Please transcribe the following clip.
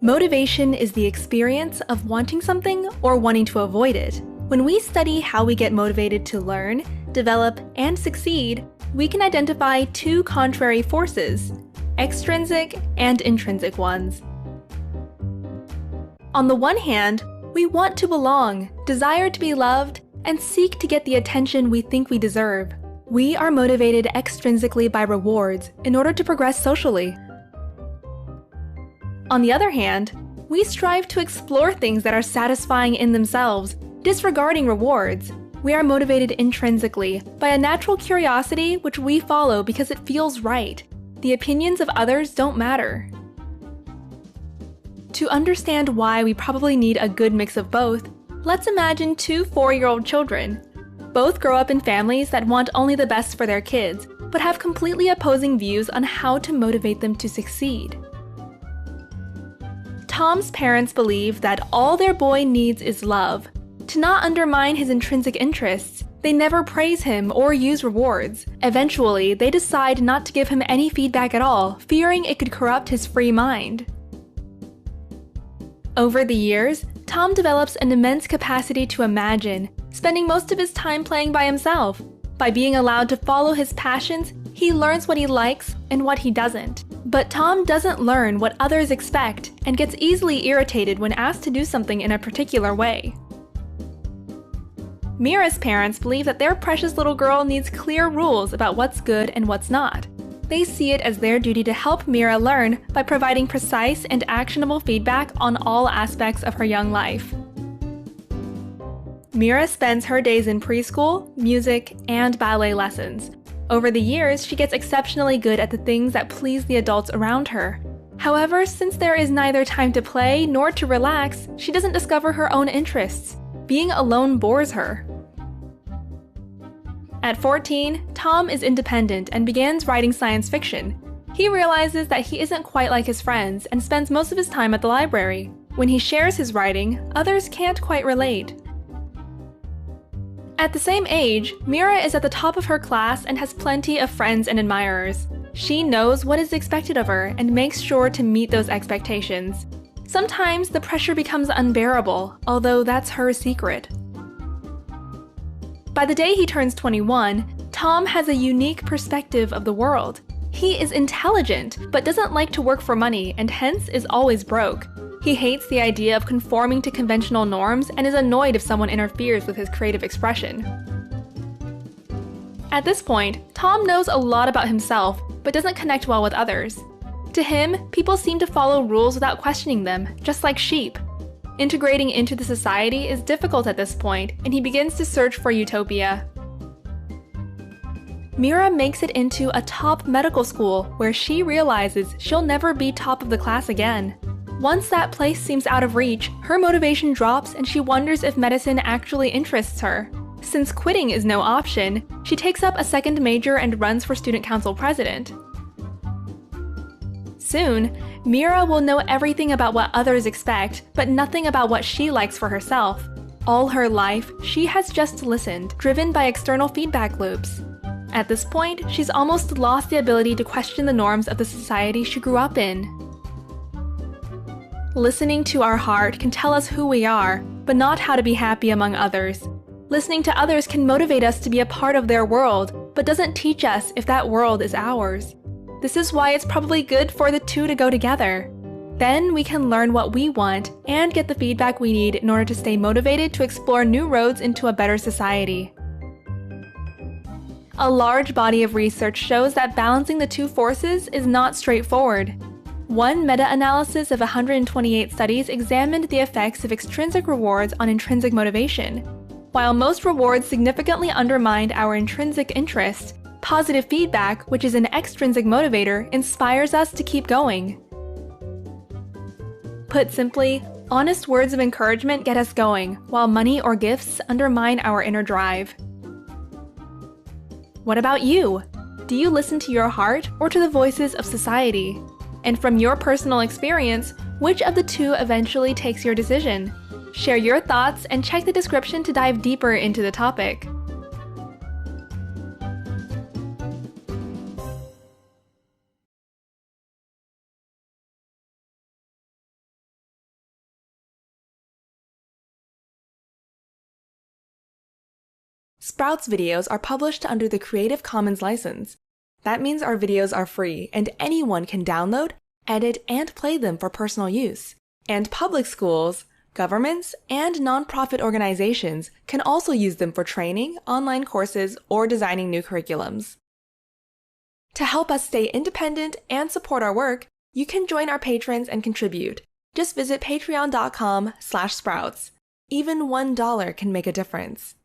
Motivation is the experience of wanting something or wanting to avoid it. When we study how we get motivated to learn, develop, and succeed, we can identify two contrary forces, extrinsic and intrinsic ones. On the one hand, we want to belong, desire to be loved, and seek to get the attention we think we deserve. We are motivated extrinsically by rewards in order to progress socially. On the other hand, we strive to explore things that are satisfying in themselves, disregarding rewards. We are motivated intrinsically by a natural curiosity which we follow because it feels right. The opinions of others don't matter. To understand why we probably need a good mix of both, let's imagine two 4-year-old children. Both grow up in families that want only the best for their kids, but have completely opposing views on how to motivate them to succeed. Tom's parents believe that all their boy needs is love. To not undermine his intrinsic interests, they never praise him or use rewards. Eventually, they decide not to give him any feedback at all, fearing it could corrupt his free mind. Over the years, Tom develops an immense capacity to imagine, spending most of his time playing by himself. By being allowed to follow his passions, he learns what he likes and what he doesn't. But Tom doesn't learn what others expect and gets easily irritated when asked to do something in a particular way. Mira's parents believe that their precious little girl needs clear rules about what's good and what's not. They see it as their duty to help Mira learn by providing precise and actionable feedback on all aspects of her young life. Mira spends her days in preschool, music, and ballet lessons. Over the years, she gets exceptionally good at the things that please the adults around her. However, since there is neither time to play nor to relax, she doesn't discover her own interests. Being alone bores her. At 14, Tom is independent and begins writing science fiction. He realizes that he isn't quite like his friends and spends most of his time at the library. When he shares his writing, others can't quite relate. At the same age, Mira is at the top of her class and has plenty of friends and admirers. She knows what is expected of her and makes sure to meet those expectations. Sometimes the pressure becomes unbearable, although that's her secret. By the day he turns 21, Tom has a unique perspective of the world. He is intelligent, but doesn't like to work for money and hence is always broke. He hates the idea of conforming to conventional norms and is annoyed if someone interferes with his creative expression. At this point, Tom knows a lot about himself, but doesn't connect well with others. To him, people seem to follow rules without questioning them, just like sheep. Integrating into the society is difficult at this point, and he begins to search for utopia. Mira makes it into a top medical school where she realizes she'll never be top of the class again. Once that place seems out of reach, her motivation drops and she wonders if medicine actually interests her. Since quitting is no option, she takes up a second major and runs for student council president. Soon, Mira will know everything about what others expect, but nothing about what she likes for herself. All her life, she has just listened, driven by external feedback loops. At this point, she's almost lost the ability to question the norms of the society she grew up in. Listening to our heart can tell us who we are, but not how to be happy among others. Listening to others can motivate us to be a part of their world, but doesn't teach us if that world is ours. This is why it's probably good for the two to go together. Then we can learn what we want and get the feedback we need in order to stay motivated to explore new roads into a better society. A large body of research shows that balancing the two forces is not straightforward. One meta-analysis of 128 studies examined the effects of extrinsic rewards on intrinsic motivation. While most rewards significantly undermined our intrinsic interest, positive feedback, which is an extrinsic motivator, inspires us to keep going. Put simply, honest words of encouragement get us going, while money or gifts undermine our inner drive. What about you? Do you listen to your heart or to the voices of society? And from your personal experience, which of the two eventually takes your decision? Share your thoughts and check the description to dive deeper into the topic. Sprouts videos are published under the Creative Commons license. That means our videos are free and anyone can download, edit, and play them for personal use. And public schools, governments, and nonprofit organizations can also use them for training, online courses, or designing new curriculums. To help us stay independent and support our work, you can join our patrons and contribute. Just visit patreon.com/sprouts. Even $1 can make a difference.